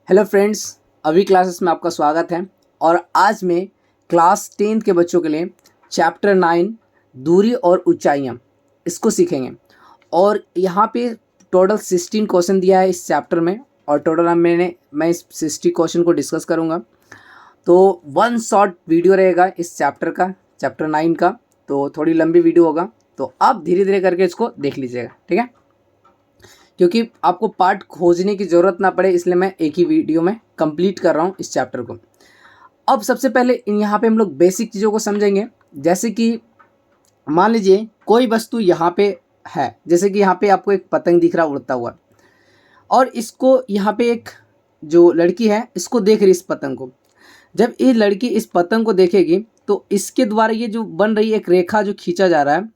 Hello friends, अभी classes में आपका स्वागत है। और आज मैं क्लास 10th के बच्चों के लिए चैप्टर 9 दूरी और ऊंचाइयाँ इसको सीखेंगे। और यहाँ पे टोटल 16 क्वेश्चन दिया है इस चैप्टर में, और टोटल मैं इस 60 क्वेश्चन को डिस्कस करूँगा। तो वन शॉर्ट वीडियो रहेगा इस चैप्टर का, चैप्टर 9 का, तो थोड़ी लंबी वीडियो होगा, तो आप धीरे धीरे करके इसको देख लीजिएगा, ठीक है। क्योंकि आपको पार्ट खोजने की ज़रूरत ना पड़े, इसलिए मैं एक ही वीडियो में कंप्लीट कर रहा हूँ इस चैप्टर को। अब सबसे पहले यहाँ पे हम लोग बेसिक चीज़ों को समझेंगे। जैसे कि मान लीजिए कोई वस्तु यहाँ पे है, जैसे कि यहाँ पे आपको एक पतंग दिख रहा उड़ता हुआ, और इसको यहाँ पे एक जो लड़की है इसको देख रही इस पतंग को। जब ये लड़की इस पतंग को देखेगी तो इसके द्वारा ये जो बन रही एक रेखा जो खींचा जा रहा है,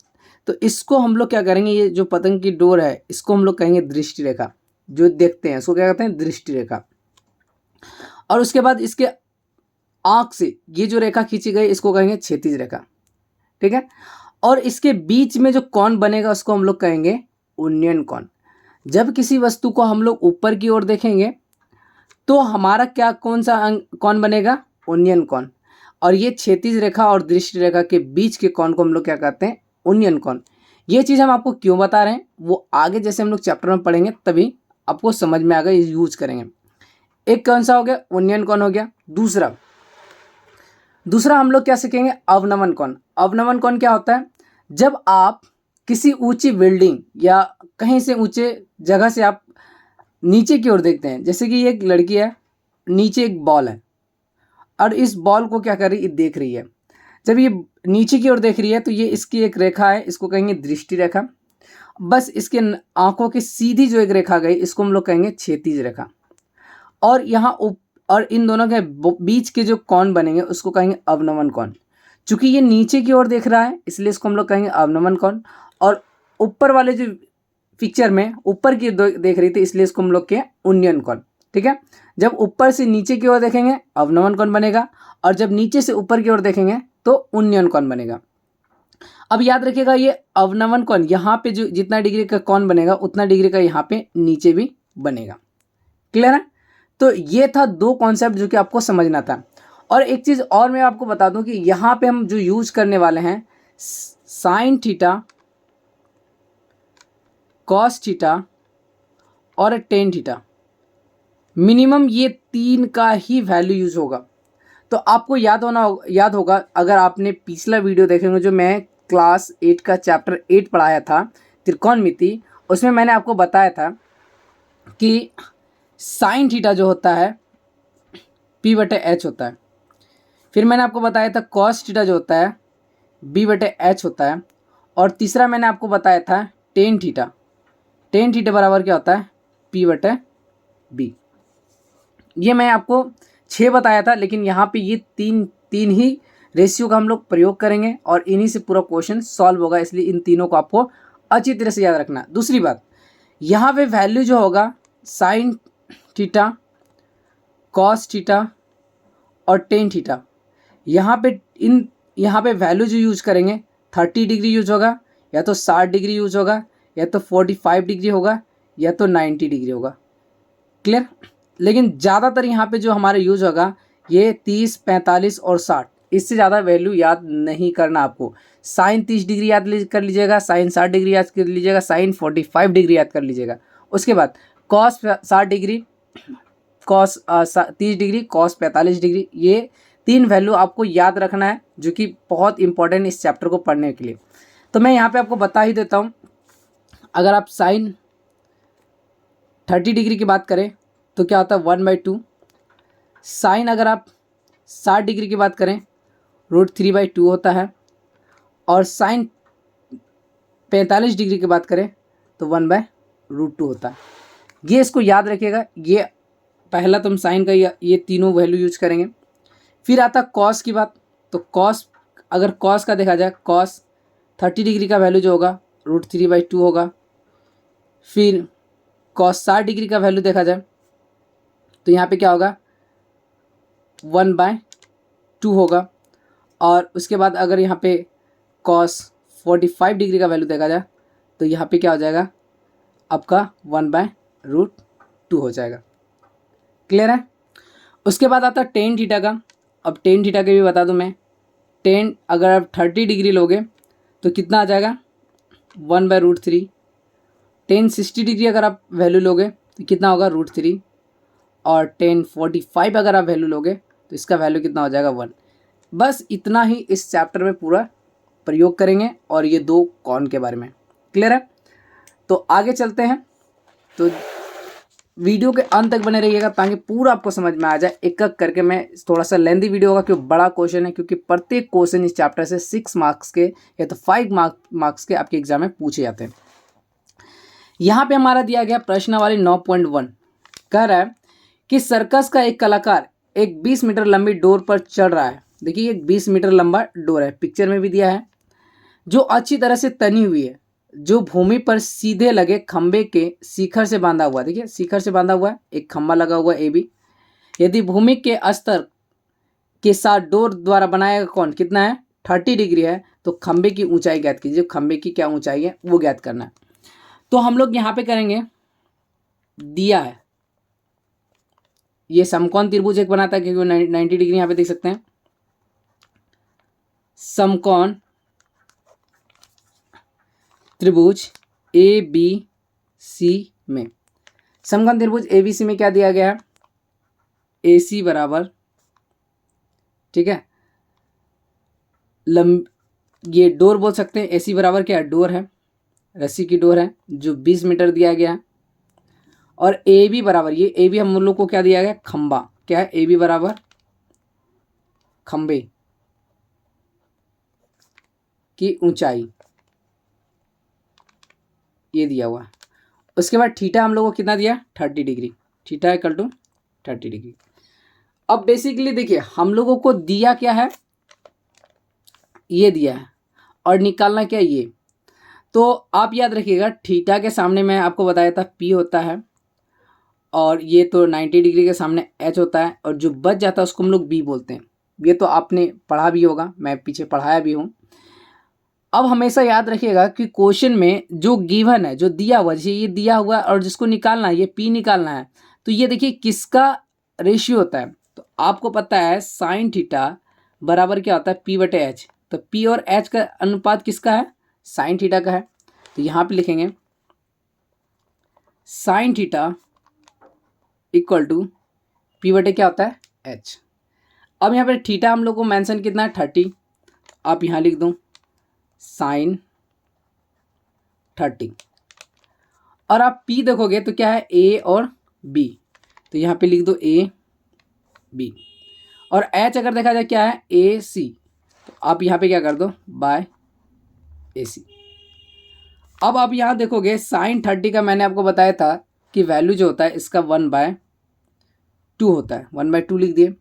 तो इसको हम लोग क्या करेंगे, ये जो पतंग की डोर है इसको हम लोग कहेंगे दृष्टि रेखा। जो देखते हैं इसको क्या कहते हैं, दृष्टि रेखा। और उसके बाद इसके आंख से ये जो रेखा खींची गई इसको कहेंगे क्षैतिज रेखा, ठीक है। और इसके बीच में जो कोण बनेगा उसको हम लोग कहेंगे उन्नयन कोण। जब किसी वस्तु को हम लोग ऊपर की ओर देखेंगे तो हमारा क्या कौन सा कोण बनेगा, उन्नयन कोण। और ये क्षैतिज रेखा और दृष्टि रेखा के बीच के कोण को हम लोग क्या कहते हैं, उन्नयन कोण। ये चीज़ हम आपको क्यों बता रहे हैं वो आगे जैसे हम लोग चैप्टर में पढ़ेंगे तभी आपको समझ में आएगा, यूज करेंगे। एक कौन सा हो गया, उन्नयन कोण हो गया। दूसरा हम लोग क्या सीखेंगे, अवनमन कोण। अवनमन कोण क्या होता है, जब आप किसी ऊंची बिल्डिंग या कहीं से ऊंचे जगह से आप नीचे की ओर देखते हैं। जैसे कि ये एक लड़की है, नीचे एक बॉल है और इस बॉल को क्या कर रही है, देख रही है। जब ये नीचे की ओर देख रही है तो ये इसकी एक रेखा है, इसको कहेंगे दृष्टि रेखा। बस इसके आंखों की सीधी जो एक रेखा गई इसको हम लोग कहेंगे क्षैतिज रेखा। और यहाँ और इन दोनों के बीच के जो कोण बनेंगे उसको कहेंगे अवनमन कोण। चूंकि ये नीचे की ओर देख रहा है इसलिए इसको हम लोग कहेंगे अवनमन कोण। और ऊपर वाले जो पिक्चर में ऊपर की देख रही थी इसलिए इसको हम लोग के उन्नयन कोण, ठीक है। जब ऊपर से नीचे की ओर देखेंगे अवनमन कोण बनेगा, और जब नीचे से ऊपर की ओर देखेंगे तो उन्नयन कोण बनेगा। अब याद रखिएगा ये अवनमन कोण यहाँ पे जो जितना डिग्री का कोण बनेगा उतना डिग्री का यहाँ पे नीचे भी बनेगा। क्लियर है। तो ये था दो कॉन्सेप्ट जो कि आपको समझना था। और एक चीज़ और मैं आपको बता दूं कि यहाँ पे हम जो यूज करने वाले हैं साइन थीटा, कॉस थीटा और टेन थीटा, मिनिमम ये तीन का ही वैल्यू यूज होगा। तो आपको याद होगा अगर आपने पिछला वीडियो देखेंगे जो मैं क्लास 8 का चैप्टर 8 पढ़ाया था, त्रिकोणमिति, उसमें मैंने आपको बताया था कि साइन थीटा जो होता है P/H होता है। फिर मैंने आपको बताया था कॉस थीटा जो होता है B/H होता है। और तीसरा मैंने आपको बताया था टेन थीटा। टेन थीटा बराबर क्या होता है, P/B। ये मैं आपको 6 बताया था, लेकिन यहाँ पे ये तीन ही रेशियो का हम लोग प्रयोग करेंगे और इन्हीं से पूरा क्वेश्चन सॉल्व होगा, इसलिए इन तीनों को आपको अच्छी तरह से याद रखना। दूसरी बात, यहाँ पे वैल्यू जो होगा साइन थीटा, कॉस थीटा और टेन थीटा, यहाँ पे वैल्यू जो यूज करेंगे 30 डिग्री यूज होगा, या तो 60 डिग्री यूज होगा, या तो 45 डिग्री होगा, या तो 90 डिग्री होगा। क्लियर। लेकिन ज़्यादातर यहाँ पे जो हमारा यूज होगा ये 30, 45 और 60, इससे ज़्यादा वैल्यू याद नहीं करना आपको। साइन 30 डिग्री याद कर लीजिएगा, साइन 60 डिग्री याद कर लीजिएगा, साइन 45 डिग्री याद कर लीजिएगा। उसके बाद cos 60 degree, cos 30 degree, cos 45 degree, ये तीन वैल्यू आपको याद रखना है जो कि बहुत इंपॉर्टेंट इस चैप्टर को पढ़ने के लिए। तो मैं यहाँ पे आपको बता ही देता हूँ। अगर आप साइन 30 डिग्री की बात करें तो क्या होता है 1/2। साइन अगर आप 60 डिग्री की बात करें √3/2 होता है। और साइन 45 डिग्री की बात करें तो 1/√2 होता है। ये इसको याद रखिएगा। ये पहला तुम साइन का ये तीनों वैल्यू यूज करेंगे। फिर आता कॉस की बात, तो कॉस, अगर कॉस का देखा जाए, कॉस 30 डिग्री का वैल्यू जो होगा √3/2 होगा। फिर कॉस 60 डिग्री का वैल्यू देखा जाए तो यहाँ पे क्या होगा 1/2 होगा। और उसके बाद अगर यहाँ पे कॉस 45 डिग्री का वैल्यू देखा जाए तो यहाँ पे क्या हो जाएगा आपका 1/√2 हो जाएगा। क्लियर है। उसके बाद आता है टेन थीटा का। अब टेन थीटा के भी बता दूं मैं, टेन अगर आप 30 डिग्री लोगे तो कितना आ जाएगा 1/√3। टेन 60 डिग्री अगर आप वैल्यू लोगे तो कितना होगा √3। और टेन 45 अगर आप वैल्यू लोगे तो इसका वैल्यू कितना हो जाएगा 1। बस इतना ही इस चैप्टर में पूरा प्रयोग करेंगे और ये दो कौन के बारे में। क्लियर है। तो आगे चलते हैं। तो वीडियो के अंत तक बने रहिएगा ताकि पूरा आपको समझ में आ जाए। एक एक करके मैं थोड़ा सा लेंथी वीडियो होगा क्योंकि बड़ा क्वेश्चन है, क्योंकि प्रत्येक क्वेश्चन इस चैप्टर से 6 मार्क्स के या तो 5 मार्क्स के आपके एग्जाम में पूछे जाते हैं। यहाँ पे हमारा दिया गया प्रश्नावली 9.1 कह रहा है कि सर्कस का एक कलाकार एक 20 मीटर लंबी डोर पर चढ़ रहा है। देखिए एक 20 मीटर लंबा डोर है, पिक्चर में भी दिया है, जो अच्छी तरह से तनी हुई है, जो भूमि पर सीधे लगे खंबे के शिखर से बांधा हुआ है। देखिए शिखर से बांधा हुआ है, एक खंबा लगा हुआ है ए बी। यदि भूमि के स्तर के साथ डोर द्वारा बनाया गया कोण कितना है 30 डिग्री है, तो खंबे की ऊंचाई ज्ञात कीजिए। खंबे की क्या ऊंचाई है वो ज्ञात करना है। तो हम लोग यहाँ पे करेंगे, दिया है ये समकोण त्रिभुज एक बनाता है क्योंकि 90 डिग्री यहाँ पे देख सकते हैं। समकोण त्रिभुज ए बी सी में, समकोण त्रिभुज ए बी सी में क्या दिया गया है, ए सी बराबर, ठीक है, ये डोर बोल सकते हैं। ए सी बराबर क्या है, डोर है, रस्सी की डोर है जो 20 मीटर दिया गया है। और ए बी बराबर, ये ए बी हम लोग को क्या दिया गया, खंबा, क्या है ए बी बराबर खंबे की ऊंचाई, ये दिया हुआ है। उसके बाद थीटा हम लोग को कितना दिया 30 degree, theta equal to 30 degree. अब बेसिकली देखिए हम लोगों को दिया क्या है, ये दिया है और निकालना क्या ये। तो आप याद रखिएगा थीटा के सामने मैं आपको बताया था पी होता है, और ये तो 90 डिग्री के सामने एच होता है, और जो बच जाता है उसको हम लोग बी बोलते हैं। ये तो आपने पढ़ा भी होगा, मैं पीछे पढ़ाया भी हूँ। अब हमेशा याद रखिएगा कि क्वेश्चन में जो गिवन है, जो दिया हुआ, जैसे ये दिया हुआ और जिसको निकालना है ये पी निकालना है, तो ये देखिए किसका रेशियो होता है। तो आपको पता है साइन थीटा बराबर क्या होता है पी बटे एच। तो पी और एच का अनुपात किसका है, साइन थीटा का है। तो यहाँ पे लिखेंगे sine theta equal to P बटे क्या होता है एच। अब यहाँ पे थीटा हम लोग को मेंशन कितना है 30, आप यहाँ लिख दो साइन 30। और आप पी देखोगे तो क्या है ए और बी, तो यहाँ पे लिख दो ए बी। और एच अगर देखा जाए क्या है ए सी, तो आप यहाँ पे क्या कर दो बाय ए सी। अब आप यहाँ देखोगे साइन 30 का मैंने आपको बताया था कि वैल्यू जो होता है इसका 1/2 होता है, 1/2 लिख दिए।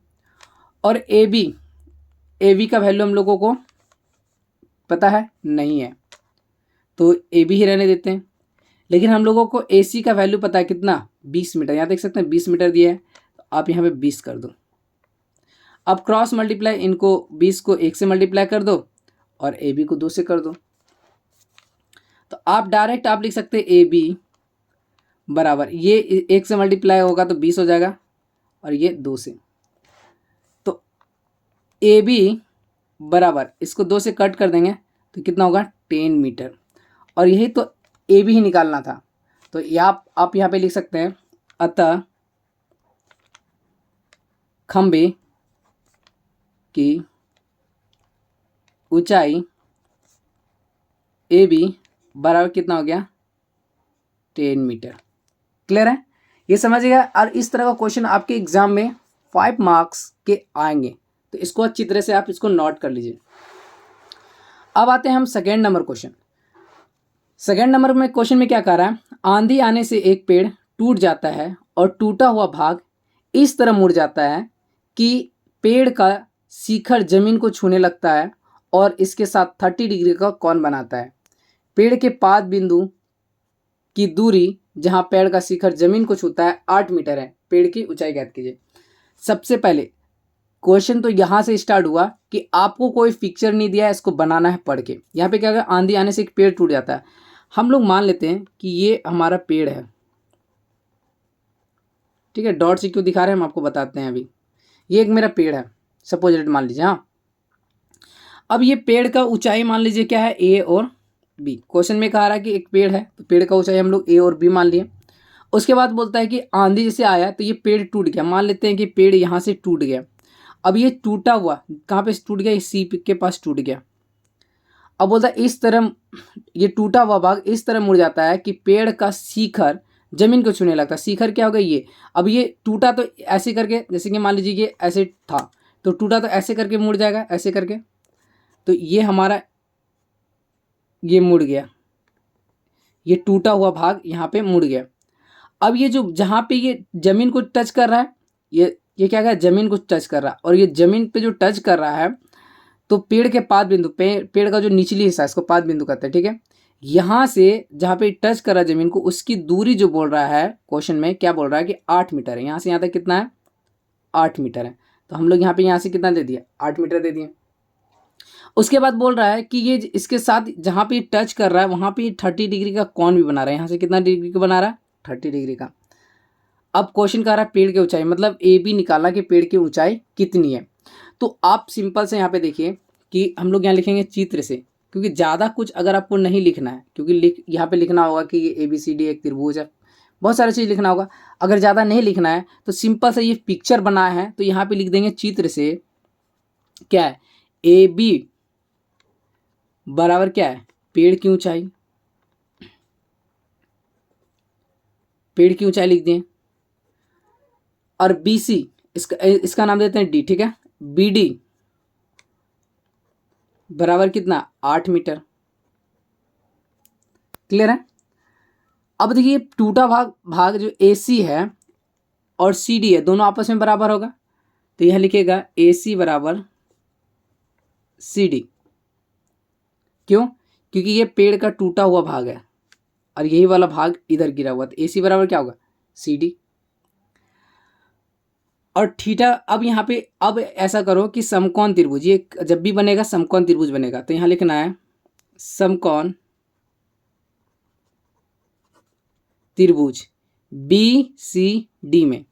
और ए बी का वैल्यू हम लोगों को पता है नहीं है, तो ए बी ही रहने देते हैं। लेकिन हम लोगों को ए सी का वैल्यू पता है कितना 20 मीटर, यहाँ देख सकते हैं 20 मीटर दिया है, तो आप यहाँ पे 20 कर दो। अब क्रॉस मल्टीप्लाई, इनको 20 को 1 से मल्टीप्लाई कर दो और ए बी को 2 से कर दो। तो आप डायरेक्ट आप लिख सकते हैं ए बी बराबर, ये 1 से मल्टीप्लाई होगा तो 20 हो जाएगा और ये 2 से, तो ए बी बराबर इसको 2 से कट कर देंगे तो कितना होगा 10 मीटर। और यही तो ए बी ही निकालना था। तो आप यहाँ पे लिख सकते हैं अतः खंबे की ऊंचाई ए बी बराबर कितना हो गया 10 मीटर। क्लियर है, ये समझिएगा। और इस तरह का क्वेश्चन आपके एग्जाम में 5 मार्क्स के आएंगे, तो इसको अच्छी तरह से आप इसको नोट कर लीजिए। अब आते हैं हम second number question. Second number में क्वेश्चन में क्या कह रहा है, आंधी आने से एक पेड़ टूट जाता है और टूटा हुआ भाग इस तरह मुड़ जाता है कि पेड़ का शिखर जमीन को छूने लगता है और इसके साथ 30 डिग्री का कोण बनाता है। पेड़ के पाद बिंदु की दूरी जहां पेड़ का शिखर जमीन को छूता है 8 मीटर है। पेड़ की ऊंचाई ज्ञात कीजिए। सबसे पहले क्वेश्चन तो यहाँ से स्टार्ट हुआ कि आपको कोई पिक्चर नहीं दिया है, इसको बनाना है पढ़ के। यहाँ पे क्या है, आंधी आने से एक पेड़ टूट जाता है। हम लोग मान लेते हैं कि ये हमारा पेड़ है, ठीक है, डॉट से क्यों दिखा रहे हैं हम आपको बताते हैं अभी। ये एक मेरा पेड़ है सपोजिट मान लीजिए। हाँ, अब ये पेड़ का ऊंचाई मान लीजिए क्या है, ए और बी। क्वेश्चन में कहा रहा है कि एक पेड़ है तो पेड़ का ऊंचाई हम लोग ए और बी मान लिए। उसके बाद बोलता है कि आंधी जैसे आया तो ये पेड़ टूट गया। मान लेते हैं कि पेड़ यहाँ से टूट गया। अब ये टूटा हुआ कहाँ पे टूट गया, इस सी के पास टूट गया। अब बोलता है इस तरह ये टूटा हुआ भाग इस तरह मुड़ जाता है कि पेड़ का शिखर जमीन को छूने लगता है। शिखर क्या होगा, ये। अब ये टूटा तो ऐसे करके, जैसे कि मान लीजिए ये ऐसे था तो टूटा तो ऐसे करके मुड़ जाएगा, ऐसे करके। तो ये हमारा ये मुड़ गया, ये टूटा हुआ भाग यहाँ पे मुड़ गया। अब ये जो जहाँ पे ये जमीन को टच कर रहा है, ये क्या है, जमीन को टच कर रहा है। और ये जमीन पे जो टच कर रहा है तो पेड़ के पाद बिंदु, पेड़ का जो निचली हिस्सा है इसको पाद बिंदु कहते हैं, ठीक है। यहाँ से जहाँ पे टच कर रहा है जमीन को, उसकी दूरी जो बोल रहा है क्वेश्चन में, क्या बोल रहा है कि 8 मीटर है। यहाँ से यहाँ तक कितना है, 8 मीटर है। तो हम लोग यहाँ पे यहाँ से कितना दे दिया, 8 मीटर दे दिए। उसके बाद बोल रहा है कि ये इसके साथ जहाँ पे टच कर रहा है वहाँ पे 30 डिग्री का कौन भी बना रहा है। यहाँ से कितना डिग्री का बना रहा है, 30 डिग्री का। अब क्वेश्चन कह रहा है पेड़ की ऊंचाई, मतलब ए बी निकालना कि पेड़ की ऊंचाई कितनी है। तो आप सिंपल से यहाँ पे देखिए कि हम लोग यहाँ लिखेंगे चित्र से, क्योंकि ज़्यादा कुछ अगर आपको नहीं लिखना है, क्योंकि यहाँ पे लिखना होगा कि ये ABCD एक त्रिभुज है, बहुत सारी चीज़ लिखना होगा। अगर ज़्यादा नहीं लिखना है तो सिंपल से ये पिक्चर बना है तो यहाँ पे लिख देंगे चित्र से क्या है, AB बराबर क्या है, पेड़ की ऊंचाई। पेड़ की ऊंचाई लिख दें। और BC इसका नाम देते हैं D, ठीक है। BD बराबर कितना, 8 मीटर। क्लियर है। अब देखिए टूटा भाग जो AC है और CD है दोनों आपस में बराबर होगा, तो यह लिखेगा AC बराबर CD। क्यों, क्योंकि ये पेड़ का टूटा हुआ भाग है और यही वाला भाग इधर गिरा हुआ, तो AC बराबर क्या होगा, CD। और थीटा, अब यहाँ पे अब ऐसा करो कि समकोण त्रिभुज, ये जब भी बनेगा समकोण त्रिभुज बनेगा तो यहाँ लिखना है समकोण त्रिभुज BCD में,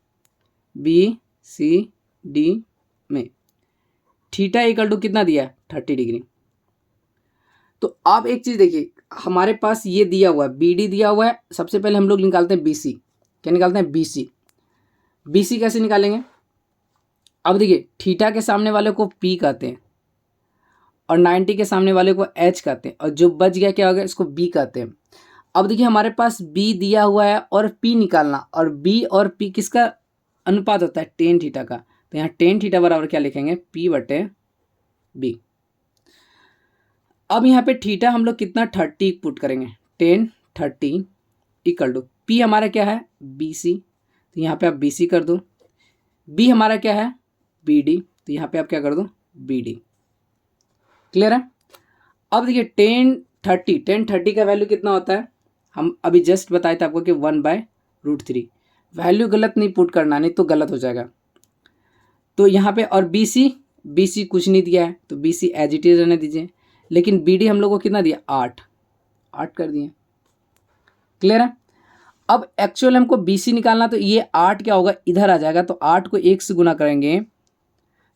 BCD में थीटा इक्वल टू कितना दिया है, 30 डिग्री। तो आप एक चीज़ देखिए, हमारे पास ये दिया हुआ है BD दिया हुआ है। सबसे पहले हम लोग निकालते हैं BC। क्या निकालते हैं, BC। BC कैसे निकालेंगे, अब देखिए थीटा के सामने वाले को P कहते हैं और 90 के सामने वाले को H कहते हैं, और जो बच गया क्या हो गया, इसको B कहते हैं। अब देखिए हमारे पास B दिया हुआ है और P निकालना, और B और P किसका अनुपात होता है, टेन थीटा का। तो यहाँ टेन थीटा बराबर क्या लिखेंगे, P/B। अब यहाँ पे थीटा हम लोग कितना 30 पुट करेंगे, 10/30 इक्वल टू P हमारा क्या है, BC। तो यहाँ पे आप BC कर दो। B हमारा क्या है, BD। तो यहाँ पे आप क्या कर दो, BD। क्लियर है। अब देखिए 10/30 का वैल्यू कितना होता है, हम अभी जस्ट बताए थे आपको कि 1/√3। वैल्यू गलत नहीं पुट करना, नहीं तो गलत हो जाएगा। तो यहाँ पे और BC कुछ नहीं दिया है तो BC एज इट इज रहने दीजिए। लेकिन BD हम लोग को कितना दिया, 8 कर दिए। क्लियर है। अब एक्चुअल हमको BC निकालना, तो ये 8 क्या होगा, इधर आ जाएगा। तो 8 को 1 से गुना करेंगे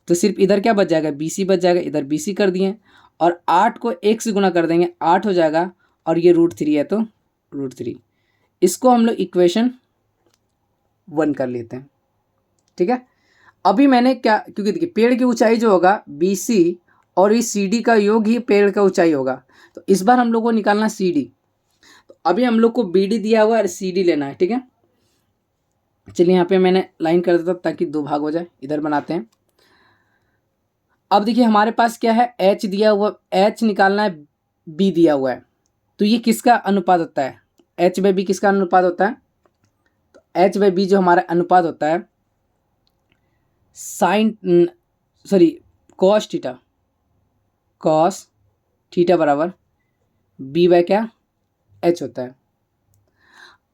तो सिर्फ इधर क्या बच जाएगा, BC बच जाएगा। इधर BC कर दिए और 8 को 1 से गुना कर देंगे, 8 हो जाएगा। और ये √3 है तो √3। इसको हम लोग इक्वेशन 1 कर लेते हैं, ठीक है। अभी मैंने क्या, क्योंकि देखिए पेड़ की ऊंचाई जो होगा BC और इस CD का योग ही पेड़ का ऊंचाई होगा। तो इस बार हम लोग को निकालना CD। तो अभी हम लोग को BD दिया हुआ है और CD लेना है, ठीक है। चलिए यहाँ पे मैंने लाइन कर देता ताकि 2 भाग हो जाए, इधर बनाते हैं। अब देखिए हमारे पास क्या है, H दिया हुआ, H निकालना है, B दिया हुआ है। तो ये किसका अनुपात होता है, H/B किसका अनुपात होता है, तो H/B जो हमारा अनुपात होता है cos थीटा बराबर B/ क्या, H होता है।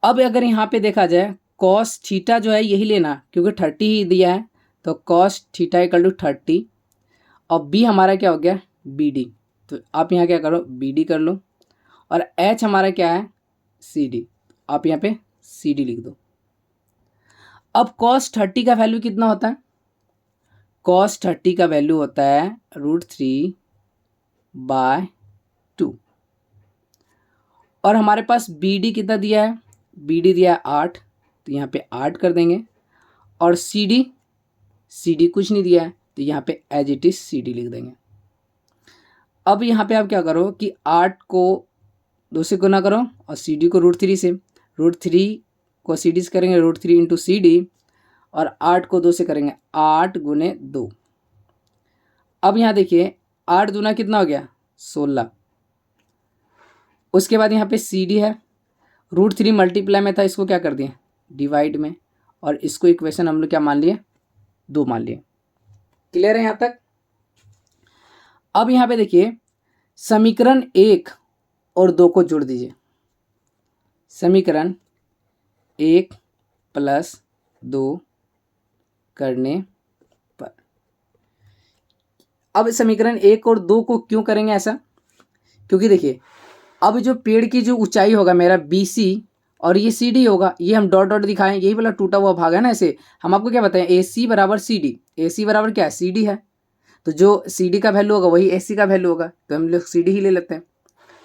अब अगर यहाँ पे देखा जाए cos थीटा जो है यही लेना, क्योंकि 30 ही दिया है। तो cos थीटा इक्वल टू 30 और B हमारा क्या हो गया, BD। तो आप यहाँ क्या करो, BD कर लो। और H हमारा क्या है, CD। आप यहाँ पे CD लिख दो। अब cos 30 का वैल्यू कितना होता है? cos 30 का वैल्यू होता है √3/2। और हमारे पास BD कितना दिया है? BD दिया है 8, तो यहाँ पे 8 कर देंगे। और CD कुछ नहीं दिया है, तो यहाँ पे एज इट इज CD लिख देंगे। अब यहाँ पे आप क्या करो कि 8 को 2 से गुना करो और CD को √3 से, √3 को CD से करेंगे √3 इंटू CD, और 8 को 2 से करेंगे 8 गुने 2। अब यहाँ देखिए 8 दूना कितना हो गया? 16। उसके बाद यहाँ पे CD है, √3 मल्टीप्लाई में था, इसको क्या कर दिए? डिवाइड में, और इसको इक्वेशन हम लोग क्या मान लिए? 2 मान लिए। क्लियर है यहाँ तक? अब यहाँ पे देखिए समीकरण 1 और 2 को जोड़ दीजिए। समीकरण 1 + 2 करने पर, अब समीकरण 1 और 2 को क्यों करेंगे ऐसा? क्योंकि देखिए अब जो पेड़ की जो ऊंचाई होगा मेरा BC और ये CD होगा, ये हम डॉट डॉट दिखाएं, यही वाला टूटा हुआ भाग है ना। ऐसे हम आपको क्या बताएं? AC बराबर CD, AC बराबर क्या है? CD है। तो जो CD का वैल्यू होगा वही AC का वैल्यू होगा, तो हम लोग CD ही ले लेते हैं।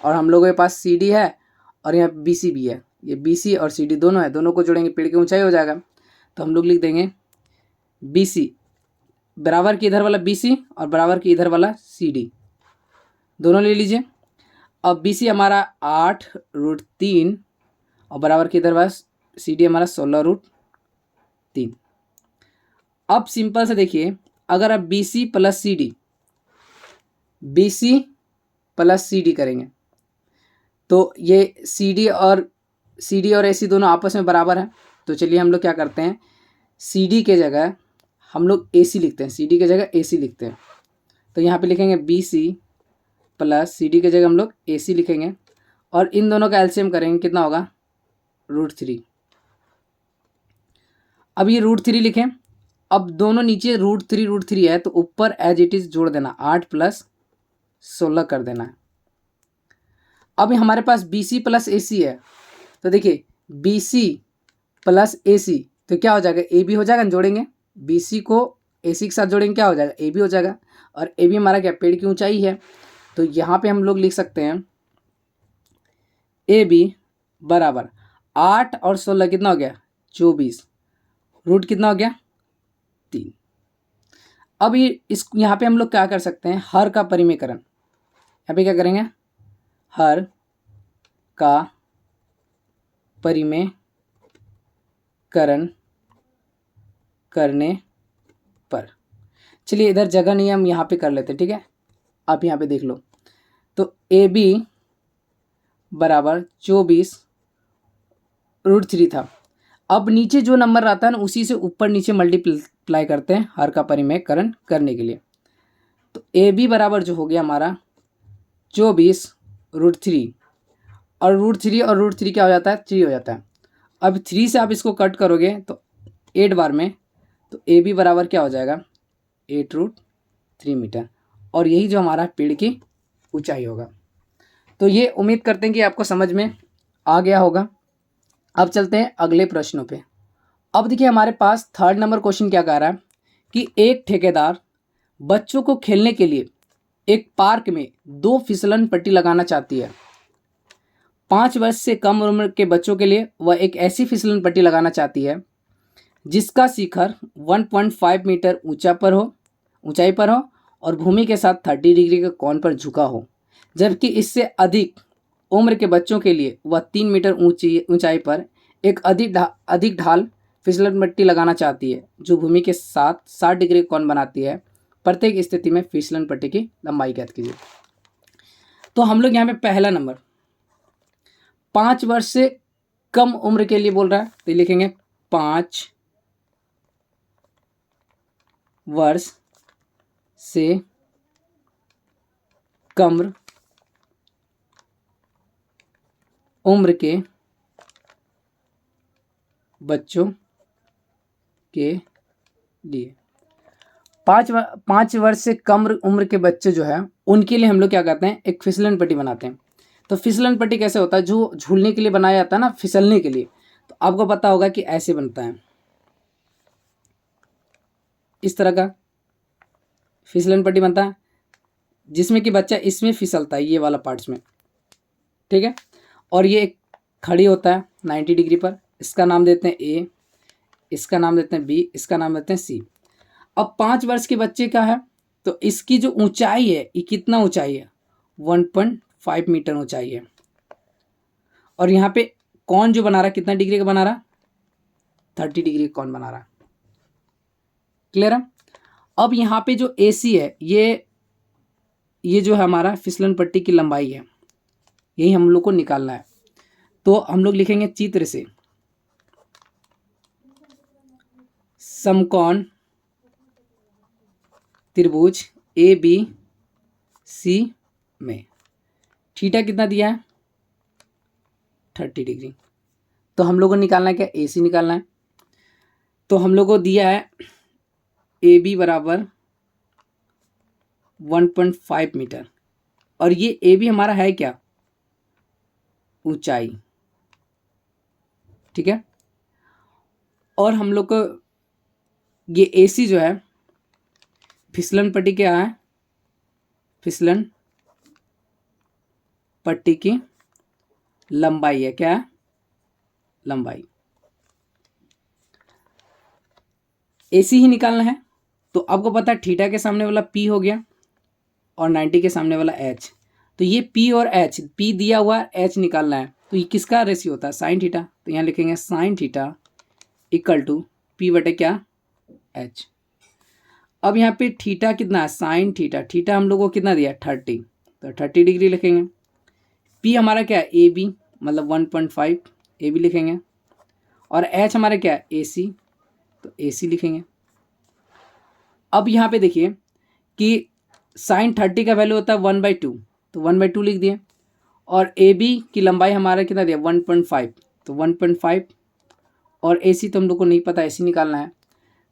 और हम लोगों के पास CD है और यहाँ BC भी है, ये BC और CD दोनों है, दोनों को जोड़ेंगे पेड़ की ऊंचाई हो जाएगा। तो हम लोग लिख देंगे BC बराबर की इधर वाला BC और बराबर की इधर वाला CD, दोनों ले लीजिए। अब BC हमारा 8√3 और बराबर की इधर वाला CD हमारा 16√3। अब सिंपल से देखिए, अगर आप BC प्लस CD करेंगे तो ये CD और AC दोनों आपस में बराबर है। तो चलिए हम लोग क्या करते हैं, CD के जगह हम लोग AC लिखते हैं, CD के जगह AC लिखते हैं। तो यहाँ पे लिखेंगे BC प्लस CD के जगह हम लोग AC लिखेंगे, और इन दोनों का एलसीएम करेंगे, कितना होगा? √3। अब ये √3 लिखें। अब दोनों नीचे √3 है, तो ऊपर एज इट इज जोड़ देना, 8 + 16 कर देना है। अब हमारे पास BC प्लस AC है, तो देखिए BC प्लस AC तो क्या हो जाएगा? AB हो जाएगा, जोड़ेंगे BC को AC के साथ जोड़ेंगे, क्या हो जाएगा? AB हो जाएगा। और AB हमारा क्या? पेड़ की ऊंचाई है। तो यहाँ पे हम लोग लिख सकते हैं AB बराबर 8 और 16 कितना हो गया? 24। रूट कितना हो गया? 3। अब ये इस यहाँ पे हम लोग क्या कर सकते हैं? हर का परिमेयकरण, यहाँ पे क्या करेंगे? हर का परिमेयकरण करने पर, चलिए इधर जगह नहीं है, हम यहाँ पे कर लेते हैं, ठीक है। आप यहाँ पे देख लो, तो AB बराबर 24√3 था। अब नीचे जो नंबर आता है ना, उसी से ऊपर नीचे मल्टीप्लाई करते हैं हर का परिमेयकरण करने के लिए। तो AB बराबर जो हो गया हमारा 24√3, और √3 क्या हो जाता है? 3 हो जाता है। अब 3 से आप इसको कट करोगे तो 8 बार में, तो AB बराबर क्या हो जाएगा? 8√3 मीटर, और यही जो हमारा पेड़ की ऊंचाई होगा। तो ये उम्मीद करते हैं कि आपको समझ में आ गया होगा। अब चलते हैं अगले प्रश्नों पे। अब देखिए हमारे पास 3rd नंबर क्वेश्चन क्या कह रहा है कि एक ठेकेदार बच्चों को खेलने के लिए एक पार्क में 2 फिसलन पट्टी लगाना चाहती है। 5 वर्ष से कम उम्र के बच्चों के लिए वह एक ऐसी फिसलन पट्टी लगाना चाहती है जिसका शिखर 1.5 मीटर ऊंचाई पर हो और भूमि के साथ 30 डिग्री के कोण पर झुका हो, जबकि इससे अधिक उम्र के बच्चों के लिए वह 3 मीटर ऊंचाई पर एक अधिक ढाल फिसलन पट्टी लगाना चाहती है जो भूमि के साथ 60 डिग्री कोण बनाती है। प्रत्येक स्थिति में फिसलन पट्टी की लंबाई ज्ञात कीजिए। तो हम लोग यहाँ पे पहला नंबर 5 वर्ष से कम उम्र के लिए बोल रहा है, तो लिखेंगे 5 वर्ष से कम उम्र के बच्चों के लिए 5 वर्ष से कम उम्र के बच्चे जो है उनके लिए हम लोग क्या करते हैं? एक फिसलन पट्टी बनाते हैं। तो फिसलन पट्टी कैसे होता है? जो झूलने के लिए बनाया जाता है ना, फिसलने के लिए, तो आपको पता होगा कि ऐसे बनता है। इस तरह का फिसलन पट्टी बनता है जिसमें कि बच्चा इसमें फिसलता है, ये वाला पार्ट्स में, ठीक है। और ये एक खड़ी होता है 90 डिग्री पर, इसका नाम देते हैं ए, इसका नाम देते हैं बी, इसका नाम देते हैं सी। अब 5 वर्ष के बच्चे का है तो इसकी जो ऊंचाई है, ये कितना ऊंचाई है, 1.5 मीटर ऊंचाई है। और यहाँ पे कौन जो बना रहा है, कितना डिग्री का बना रहा, 30 डिग्री का कौन बना रहा, क्लियर है। अब यहाँ पे जो AC है, ये जो है हमारा फिसलन पट्टी की लंबाई है, यही हम लोग को निकालना है। तो हम लोग लिखेंगे चित्र से समकोण त्रिभुज ABC में थीटा कितना दिया है, 30 डिग्री। तो हम लोग को निकालना है क्या, AC निकालना है। तो हम लोग को दिया है AB बराबर 1.5 मीटर, और ये AB हमारा है क्या, ऊंचाई, ठीक है। और हम लोग को ये AC जो है फिसलन पट्टी क्या है, फिसलन पट्टी की लंबाई है, क्या है, लंबाई। AC ही निकालना है। तो आपको पता है थीटा के सामने वाला P हो गया और 90 के सामने वाला H। तो ये P और H, P दिया हुआ है, H निकालना है। तो ये किसका रेशियो होता है, साइन थीटा। तो यहाँ लिखेंगे sine theta equal to P बटे क्या, H। अब यहाँ पे थीटा कितना है, साइन थीटा, थीटा हम लोग को कितना दिया, 30, तो 30 डिग्री लिखेंगे। P हमारा क्या है, AB मतलब 1.5, AB लिखेंगे। और H हमारा क्या है, AC, तो AC लिखेंगे। अब यहाँ पे देखिए कि साइन 30 का वैल्यू होता है 1/2, तो 1/2 लिख दिए। और AB की लंबाई हमारा कितना दिया, 1.5, तो 1.5। और AC तो हम लोग को नहीं पता, AC निकालना है।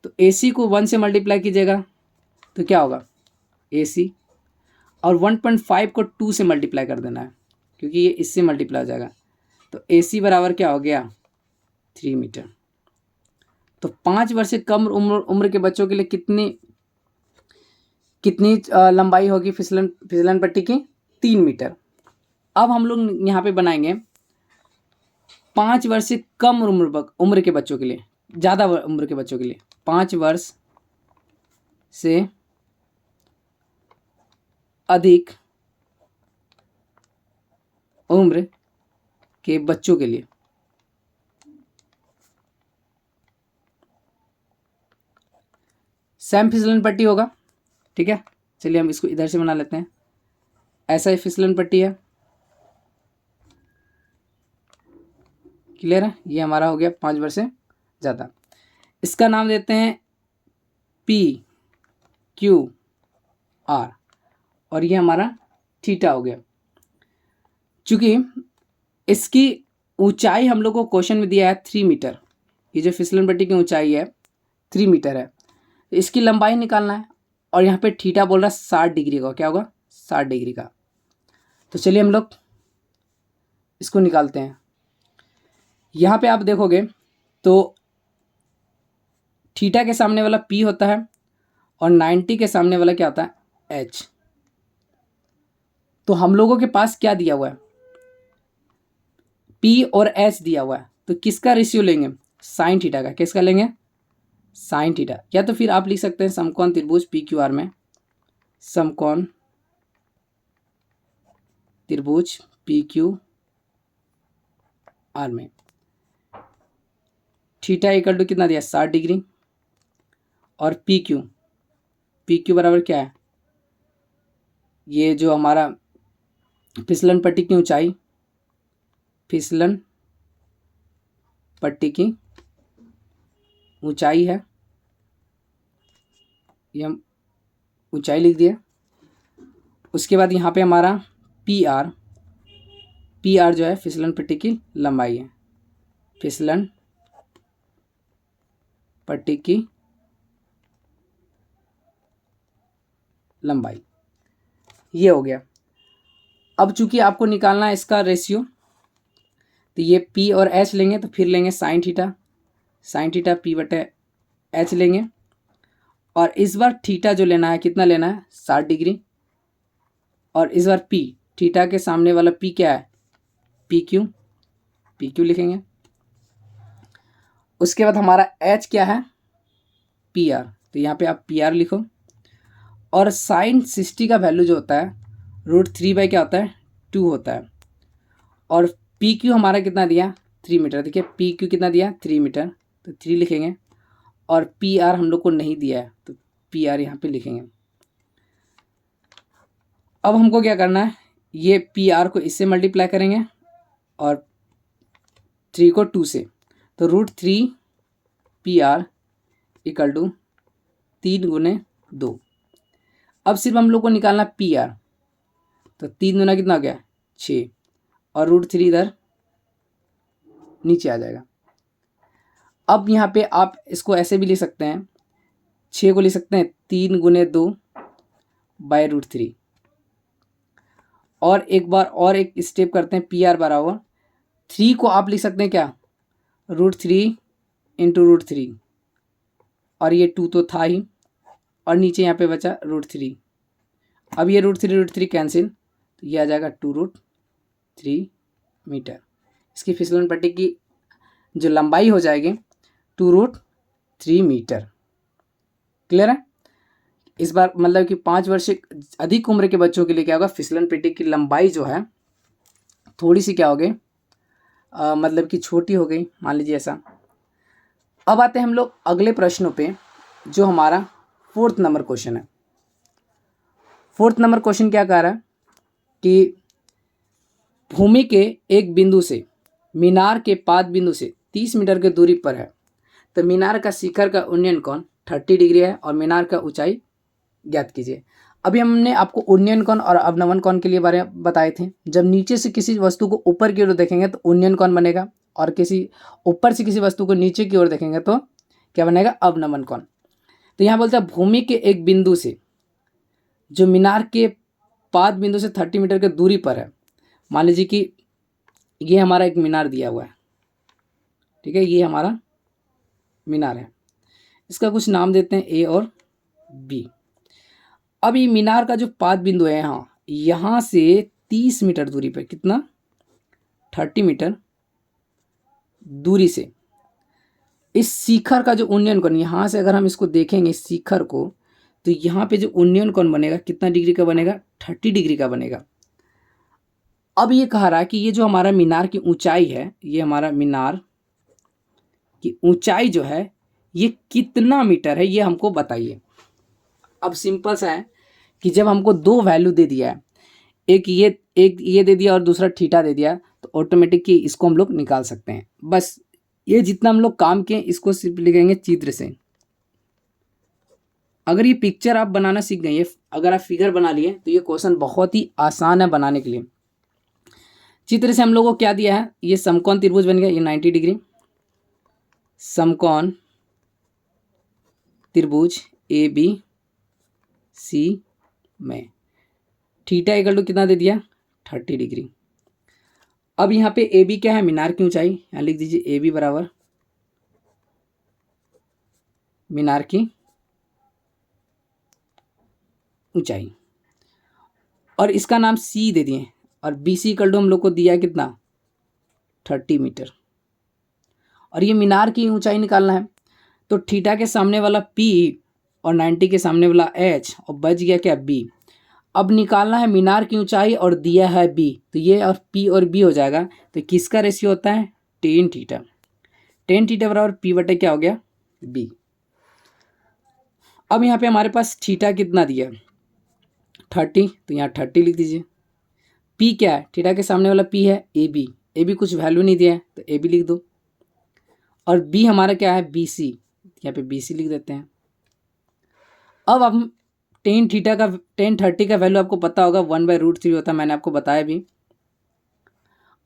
तो AC को 1 से मल्टीप्लाई कीजिएगा तो क्या होगा, AC। और 1.5 को 2 से मल्टीप्लाई कर देना है क्योंकि ये इससे मल्टीप्लाई हो जाएगा। तो AC बराबर क्या हो गया, 3 मीटर। तो 5 वर्ष से कम उम्र के बच्चों के लिए कितनी लंबाई होगी फिसलन पट्टी की, 3 मीटर। अब हम लोग यहाँ पे बनाएंगे 5 वर्ष से कम उम्र के बच्चों के लिए, ज़्यादा उम्र के बच्चों के लिए, 5 वर्ष से अधिक उम्र के बच्चों के लिए सेम फिसलन पट्टी होगा, ठीक है। चलिए हम इसको इधर से बना लेते हैं। ऐसा ही फिसलन पट्टी है, क्लियर है। ये हमारा हो गया 5 वर्ष से ज़्यादा। इसका नाम देते हैं PQR और ये हमारा थीटा हो गया। चूँकि इसकी ऊंचाई हम लोग को क्वेश्चन में दिया है 3 मीटर, ये जो फिसलन पट्टी की ऊंचाई है 3 मीटर है, तो इसकी लंबाई निकालना है। और यहाँ पे थीटा बोल रहा है 60 डिग्री का, क्या होगा, 60 डिग्री का। तो चलिए हम लोग इसको निकालते हैं। यहाँ पे आप देखोगे तो थीटा के सामने वाला P होता है और 90 के सामने वाला क्या होता है, H। तो हम लोगों के पास क्या दिया हुआ है, P और H दिया हुआ है। तो किसका रेशियो लेंगे, साइन थीटा का। किसका लेंगे, साइन थीटा। या तो फिर आप लिख सकते हैं समकोण त्रिभुज PQR में, समकोण त्रिभुज PQR में थीटा इक्वल टू कितना दिया, 60 डिग्री। और PQ बराबर क्या है, ये जो हमारा फिसलन पट्टी की ऊंचाई, फिसलन पट्टी की ऊंचाई है, ये हम ऊंचाई लिख दिए। उसके बाद यहाँ पे हमारा PR जो है फिसलन पट्टी की लंबाई है, फिसलन पट्टी की लंबाई, ये हो गया। अब चूंकि आपको निकालना है इसका रेशियो, तो ये P और H लेंगे, तो फिर लेंगे साइन थीटा P बटे H लेंगे। और इस बार थीटा जो लेना है कितना लेना है 60 डिग्री, और इस बार पी, थीटा के सामने वाला पी क्या है पी क्यू लिखेंगे। उसके बाद हमारा एच क्या है पी आर, तो यहाँ पे आप पी आर लिखो। और साइन 60 का वैल्यू जो होता है √3 क्या होता है 2 होता है। और पी क्यू हमारा कितना दिया 3 मीटर, देखिए पी क्यू कितना दिया 3 मीटर, तो 3 लिखेंगे। और पी आर हम लोग को नहीं दिया है तो पी आर यहाँ पे लिखेंगे। अब हमको क्या करना है, ये पी आर को इससे मल्टीप्लाई करेंगे और 3 को 2 से, तो √3 पी आर इक्वल टू 3 गुने 2। अब सिर्फ हम लोग को निकालना पी आर, तो 3 गुना कितना हो गया 6, और √3 इधर नीचे आ जाएगा। अब यहाँ पे आप इसको ऐसे भी लिख सकते हैं, 6 को लिख सकते हैं 3 गुने 2 बाय √3। और एक बार और एक स्टेप करते हैं, पी आर बराबर 3 को आप लिख सकते हैं क्या √3 इंटू √3, और ये 2 तो था ही, और नीचे यहाँ पे बचा √3। अब ये √3 कैंसिल, तो ये आ जाएगा 2√3 मीटर। इसकी फिसलन पट्टी की जो लंबाई हो जाएगी 2√3 मीटर। क्लियर है। इस बार मतलब कि 5 वर्ष से अधिक उम्र के बच्चों के लिए क्या होगा, फिसलन पट्टी की लंबाई जो है थोड़ी सी क्या हो गई, मतलब कि छोटी हो गई, मान लीजिए ऐसा। अब आते हैं हम लोग अगले प्रश्नों पे, जो हमारा 4th नंबर क्वेश्चन है। 4th नंबर क्वेश्चन क्या कह रहा है कि भूमि के एक बिंदु से मीनार के पाद बिंदु से 30 मीटर की दूरी पर है, तो मीनार का शिखर का उन्नयन कोण 30 डिग्री है और मीनार का ऊंचाई ज्ञात कीजिए। अभी हमने आपको उन्नयन कोण और अवनमन कोण के लिए बारे में बताए थे। जब नीचे से किसी वस्तु को ऊपर की ओर देखेंगे तो उन्नयन कोण बनेगा, और किसी ऊपर से किसी वस्तु को नीचे की ओर देखेंगे तो क्या बनेगा अवनमन कोण। तो यहाँ बोलते हैं भूमि के एक बिंदु से जो मीनार के पाद बिंदु से 30 मीटर की दूरी पर है, मान लीजिए कि ये हमारा एक मीनार दिया हुआ है, ठीक है, ये हमारा मीनार है, इसका कुछ नाम देते हैं ए और बी। अब ये मीनार का जो पाद बिंदु है यहाँ से 30 मीटर दूरी पर, कितना 30 मीटर दूरी से इस शिखर का जो उन्नयन कोण, यहाँ से अगर हम इसको देखेंगे इस शिखर को, तो यहाँ पे जो उन्नयन कोण बनेगा कितना डिग्री का बनेगा 30 डिग्री का बनेगा। अब ये कह रहा है कि ये जो हमारा मीनार की ऊंचाई है, ये हमारा मीनार की ऊंचाई जो है ये कितना मीटर है, ये हमको बताइए। अब सिंपल सा है कि जब हमको 2 वैल्यू दे दिया है, एक ये दे दिया और दूसरा थीटा दे दिया, तो ऑटोमेटिक ही इसको हम लोग निकाल सकते हैं। बस ये जितना हम लोग काम किए इसको सिर्फ लिखेंगे चित्र से। अगर ये पिक्चर आप बनाना सीख गए, अगर आप फिगर बना लिए, तो ये क्वेश्चन बहुत ही आसान है बनाने के लिए। चित्र से हम लोगों को क्या दिया है, ये समकोण त्रिभुज बन गया, ये 90 डिग्री समकोण त्रिभुज ए बी सी में थीटा इक्वल टू कितना दे दिया 30 डिग्री। अब यहाँ पे ए बी क्या है, मीनार की ऊंचाई, यहाँ लिख दीजिए ए बी बराबर मीनार की ऊंचाई, और इसका नाम सी दे दिए, और बी सी इक्वल टू हम लोग को दिया कितना 30 मीटर। और ये मीनार की ऊंचाई निकालना है, तो थीटा के सामने वाला P और 90 के सामने वाला H, और बच गया क्या B। अब निकालना है मीनार की ऊंचाई और दिया है B, तो ये और P और B हो जाएगा, तो किसका रेशियो होता है tan थीटा। tan थीटा बराबर P बटे क्या हो गया B। अब यहाँ पे हमारे पास थीटा कितना दिया 30, तो यहाँ 30 लिख दीजिए। P क्या है, थीटा के सामने वाला P है AB, AB कुछ वैल्यू नहीं दिया है तो AB लिख दो। और B हमारा क्या है BC, यहाँ पे BC लिख देते हैं। अब हम tan 30 का वैल्यू आपको पता होगा 1/√3 होता है, मैंने आपको बताया भी।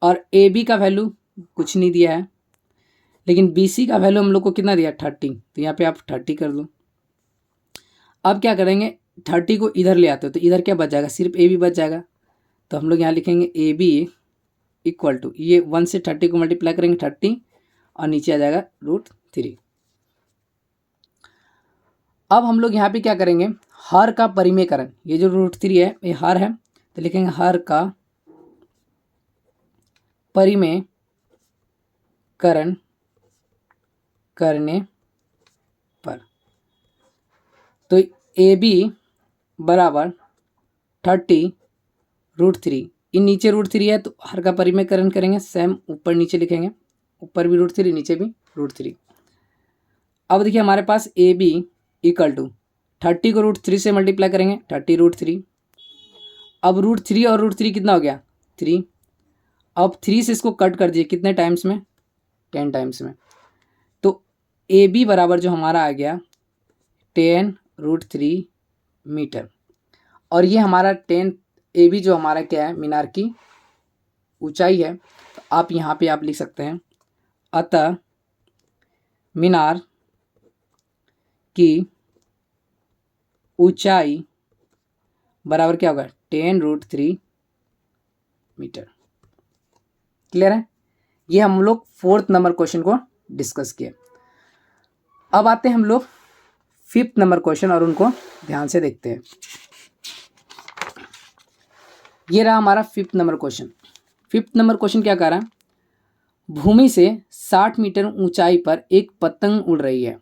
और AB का वैल्यू कुछ नहीं दिया है, लेकिन BC का वैल्यू हम लोग को कितना दिया 30, तो यहाँ पे आप 30 कर दो। अब क्या करेंगे 30 को इधर ले आते हो, तो इधर क्या बच जाएगा सिर्फ AB बच जाएगा, तो हम लोग यहाँ लिखेंगे AB इक्वल टू, ये 1 से 30 को मल्टीप्लाई करेंगे 30, और नीचे आ जाएगा √3। अब हम लोग यहाँ पे क्या करेंगे, हर का परिमेयकरण, ये जो √3 है ये हर है, तो लिखेंगे हर का परिमेयकरण करने पर। तो ए बी बराबर 30√3, इन नीचे √3 है तो हर का परिमेयकरण करेंगे, सेम ऊपर नीचे लिखेंगे, ऊपर भी √3 नीचे भी √3। अब देखिए हमारे पास ए बी इक्वल टू 30 को √3 से मल्टीप्लाई करेंगे, 30√3। अब √3 और √3 कितना हो गया, 3। अब 3 से इसको कट कर दिए, कितने टाइम्स में, 10 टाइम्स में। तो ए बी बराबर जो हमारा आ गया 10√3 मीटर। और ये हमारा 10 ए बी जो हमारा क्या है, मीनार की ऊंचाई है। तो आप यहाँ पे आप लिख सकते हैं, अतः मीनार की ऊंचाई बराबर क्या होगा, 10√3 मीटर। क्लियर है। ये हम लोग 4th नंबर क्वेश्चन को डिस्कस किए। अब आते हैं हम लोग 5th नंबर क्वेश्चन और उनको ध्यान से देखते हैं। ये रहा हमारा 5th number question. 5th number question क्या कह रहा है, भूमि से 60 मीटर ऊंचाई पर एक पतंग उड़ रही है।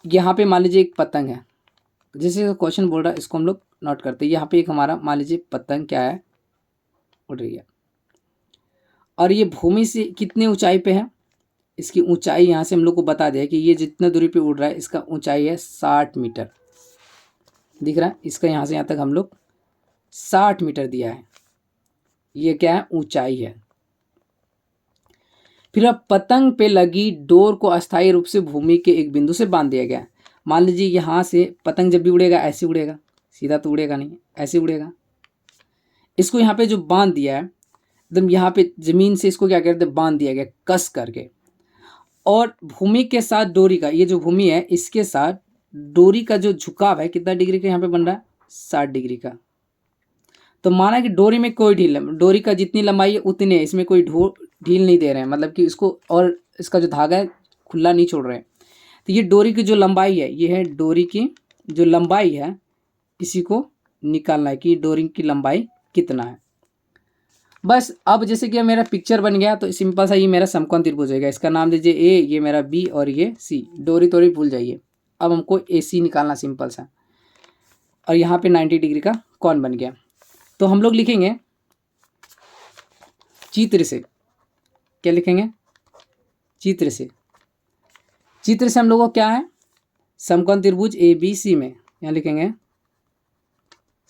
यहाँ पे मान लीजिए एक पतंग है, जैसे क्वेश्चन बोल रहा है इसको हम लोग नोट करते हैं। यहाँ पे एक हमारा मान लीजिए पतंग क्या है, उड़ रही है, और ये भूमि से कितनी ऊंचाई पे है, इसकी ऊंचाई यहाँ से हम लोग को बता दिया कि ये जितना दूरी पे उड़ रहा है इसका ऊंचाई है 60 मीटर। दिख रहा है, इसका यहाँ से यहाँ तक हम लोग 60 मीटर दिया है, ये क्या है, ऊंचाई है। फिर अब पतंग पे लगी डोर को अस्थायी रूप से भूमि के एक बिंदु से बांध दिया गया। मान लीजिए यहाँ से पतंग जब भी उड़ेगा ऐसे उड़ेगा, सीधा तो उड़ेगा नहीं, ऐसे उड़ेगा। इसको यहाँ पे जो बांध दिया है, एकदम यहाँ पे जमीन से इसको क्या करते हैं, बांध दिया गया कस करके। और भूमि के साथ डोरी का, ये जो भूमि है इसके साथ डोरी का जो झुकाव है कितना डिग्री का यहाँ पे बन रहा है, 60 डिग्री का। तो माना कि डोरी में कोई ढील, डोरी का जितनी लंबाई है उतनी है, इसमें कोई ढील नहीं दे रहे हैं, मतलब कि इसको, और इसका जो धागा है खुला नहीं छोड़ रहे हैं। तो ये डोरी की जो लंबाई है, ये है डोरी की जो लंबाई है, इसी को निकालना है कि डोरी की लंबाई कितना है। बस अब जैसे कि मेरा पिक्चर बन गया, तो सिंपल सा ये मेरा समकोण त्रिभुज होगा। इसका नाम दीजिए ए, ये मेरा बी और ये सी। डोरी तोरी भूल जाइए, अब हमको ए सी निकालना सिंपल सा। और यहाँ पे 90 डिग्री का कोण बन गया। तो हम लोग लिखेंगे चित्र से, क्या लिखेंगे, चित्र से। चित्र से हम लोगों को क्या है, समकोण त्रिभुज ए बी सी में, यहाँ लिखेंगे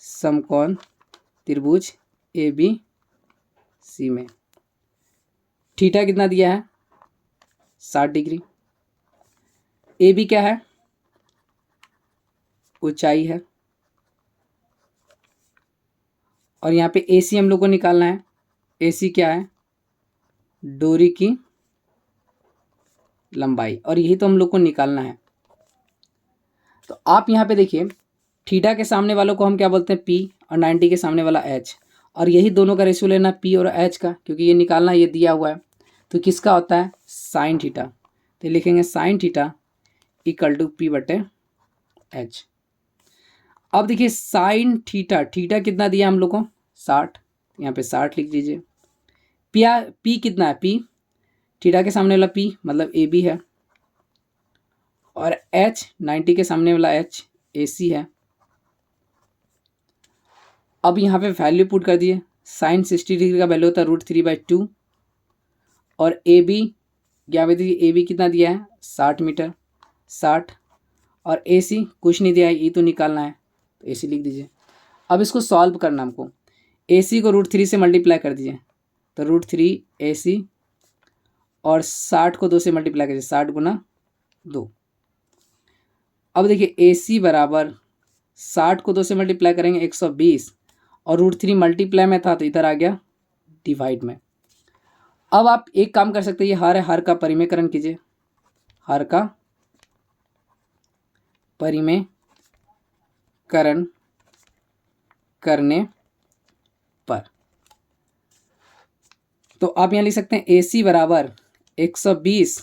समकोण त्रिभुज ए बी सी में थीटा कितना दिया है, 60 डिग्री। ए बी क्या है, ऊंचाई है। और यहाँ पे ए सी हम लोग को निकालना है। ए सी क्या है, डोरी की लंबाई, और यही तो हम लोग को निकालना है। तो आप यहाँ पे देखिए, थीटा के सामने वालों को हम क्या बोलते हैं, पी, और 90 के सामने वाला एच, और यही दोनों का रेशियो लेना पी और एच का, क्योंकि ये निकालना ये दिया हुआ है। तो किसका होता है, साइन थीटा। तो लिखेंगे sine theta equal to P बटे एच। अब देखिए साइन थीटा, थीटा कितना दिया हम लोग को, 60, यहाँ पे 60 लिख दीजिए। पी कितना है, पी थीटा के सामने वाला पी मतलब ए बी है, और एच 90 के सामने वाला एच ए सी है। अब यहाँ पे वैल्यू पुट कर दिए, साइन 60 डिग्री का वैल्यू होता है √3/2, और ए बी क्या देखिए, ए बी कितना दिया है, 60 मीटर, 60, और ए सी कुछ नहीं दिया है, ये तो निकालना है, तो ए सी लिख दीजिए। अब इसको सॉल्व करना हमको, ए सी को √3 से मल्टीप्लाई कर दीजिए, तो √3 ए सी, और 60 को 2 से मल्टीप्लाई कीजिए, 60 गुना 2। अब देखिए ए सी बराबर 60 को 2 से मल्टीप्लाई करेंगे 120, और √3 मल्टीप्लाई में था तो इधर आ गया डिवाइड में। अब आप एक काम कर सकते हैं, ये हर है, हर का परिमेयकरण कीजिए, हर का परिमेयकरण करने पर। तो आप यहाँ लिख सकते हैं ए सी बराबर 120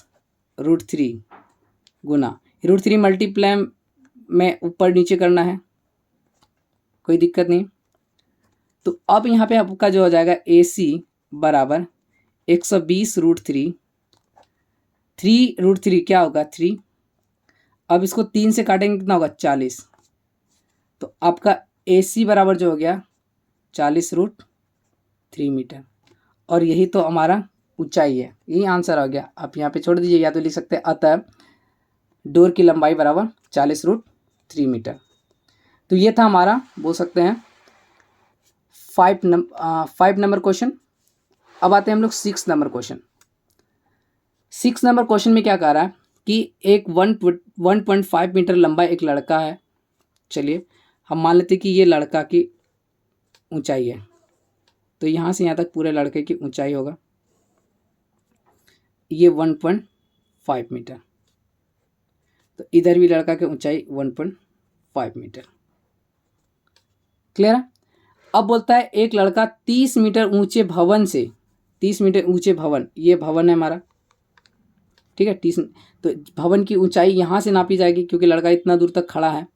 √3 गुना, √3 मल्टीप्लाई में ऊपर नीचे करना है, कोई दिक्कत नहीं। तो अब यहाँ पे आपका जो हो जाएगा AC बराबर 120 √3 क्या होगा 3। अब इसको 3 से काटेंगे कितना होगा 40। तो आपका AC बराबर जो हो गया 40 √3 मीटर। और यही तो हमारा ऊंचाई है, यही आंसर आ गया। आप यहाँ पे छोड़ दीजिए, या तो लिख सकते हैं अतः डोर की लंबाई बराबर 40 √3 मीटर। तो ये था हमारा, बोल सकते हैं 5 नंबर क्वेश्चन। अब आते हैं हम लोग 6 नंबर क्वेश्चन। 6 नंबर क्वेश्चन में क्या कह रहा है कि एक 1.5 मीटर लंबा एक लड़का है। चलिए हम मान लेते हैं कि ये लड़का की ऊंचाई है, तो यहाँ से यहाँ तक पूरे लड़के की ऊंचाई होगा ये 1.5 मीटर। तो इधर भी लड़का की ऊंचाई 1.5 मीटर। क्लियर है। अब बोलता है एक लड़का 30 मीटर ऊंचे भवन से, 30 मीटर ऊंचे भवन, ये भवन है हमारा, ठीक है 30। तो भवन की ऊंचाई यहाँ से नापी जाएगी क्योंकि लड़का इतना दूर तक खड़ा है।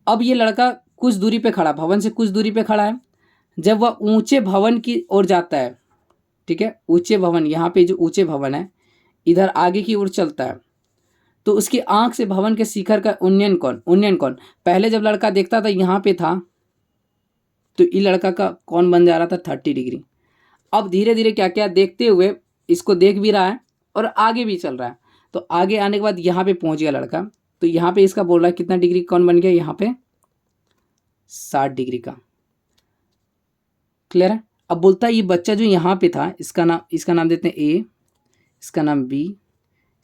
अब ये लड़का कुछ दूरी पे खड़ा, भवन से कुछ दूरी पे खड़ा है। जब वह ऊंचे भवन की ओर जाता है, ठीक है, ऊंचे भवन, यहाँ पे जो ऊंचे भवन है इधर आगे की ओर चलता है, तो उसकी आंख से भवन के शिखर का उन्नयन कौन। पहले जब लड़का देखता था यहाँ पे था, तो ये लड़का का कौन बन जा रहा था 30 डिग्री। अब धीरे धीरे क्या क्या देखते हुए इसको देख भी रहा है और आगे भी चल रहा है। तो आगे आने के बाद यहाँ पे पहुँच गया लड़का, तो यहाँ पे इसका बोल रहा है कितना डिग्री कौन बन गया, यहाँ पे 60 डिग्री का। क्लियर है। अब बोलता है ये बच्चा जो यहाँ पे था, इसका नाम देते हैं A, इसका नाम B,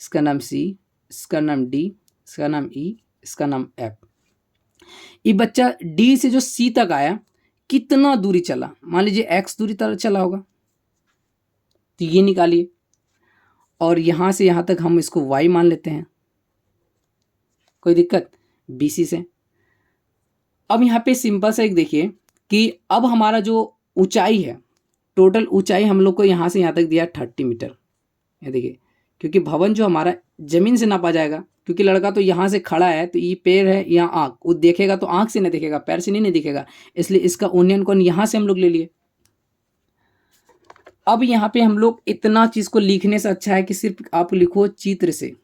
इसका नाम C, इसका नाम D, इसका नाम E, इसका नाम F। ये बच्चा D से जो C तक आया कितना दूरी चला, मान लीजिए X दूरी तक चला होगा, तो ये निकालिए। और यहाँ से यहाँ तक हम इसको Y मान लेते हैं, कोई दिक्कत, BC से। अब यहाँ पे सिंपल सा एक देखिए कि अब हमारा जो ऊंचाई है, टोटल ऊंचाई हम लोग को यहाँ से यहाँ तक दिया 30 मीटर। ये देखिए, क्योंकि भवन जो हमारा ज़मीन से नापा जाएगा, क्योंकि लड़का तो यहाँ से खड़ा है, तो ये पैर है, यहाँ आँख, वो देखेगा तो आँख से नहीं दिखेगा, पैर से नहीं दिखेगा, इसलिए इसका उन्नयन कोण यहाँ से हम लोग ले लिए। अब यहाँ पे हम लोग इतना चीज़ को लिखने से अच्छा है कि सिर्फ आप लिखो चित्र से।